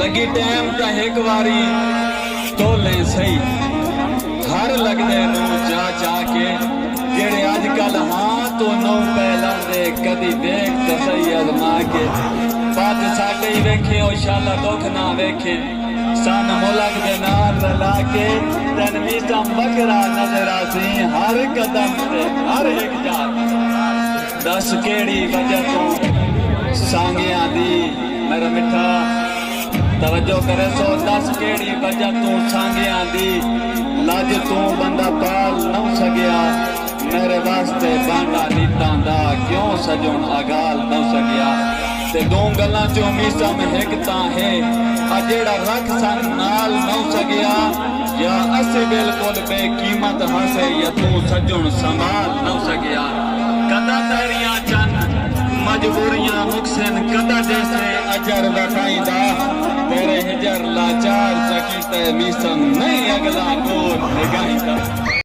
लगी टाइम तो एक बारी तोले सही हर लगदे नू जा के जेड़े अजकल हाँ तो नौ पहला दे कदी देख तो सही अजमा के बात साडे ही वेखे इंशाअल्लाह दुख ना वेखे सन मुलक दे नाल रला के तनवीसा बकरा नजर आसी हर कदम से हर एक जात दस केड़ी वजह तो सांगिया दी मेरा मिठा तवज्जो करे सो दस केड़ी वजह तू सांगिया दी लज तू बंदा पाल न सकिया मेरे वास्ते बांडा नीतां दा क्यों सजण अगाल न सकिया ते दो गल्लां चो मीसा में एक तां है आ जेड़ा रख सन नाल न सकिया या असे बिल्कुल बेकीमत हसे या तू सजण संभाल न सकिया कदा तेरियां चन मजबूरियां मुक्सन कदा जैसे अजर वखाईंदा तेरे हिजर लाचार सकी ते मीसम नहीं अगला कोर निगाहींदा।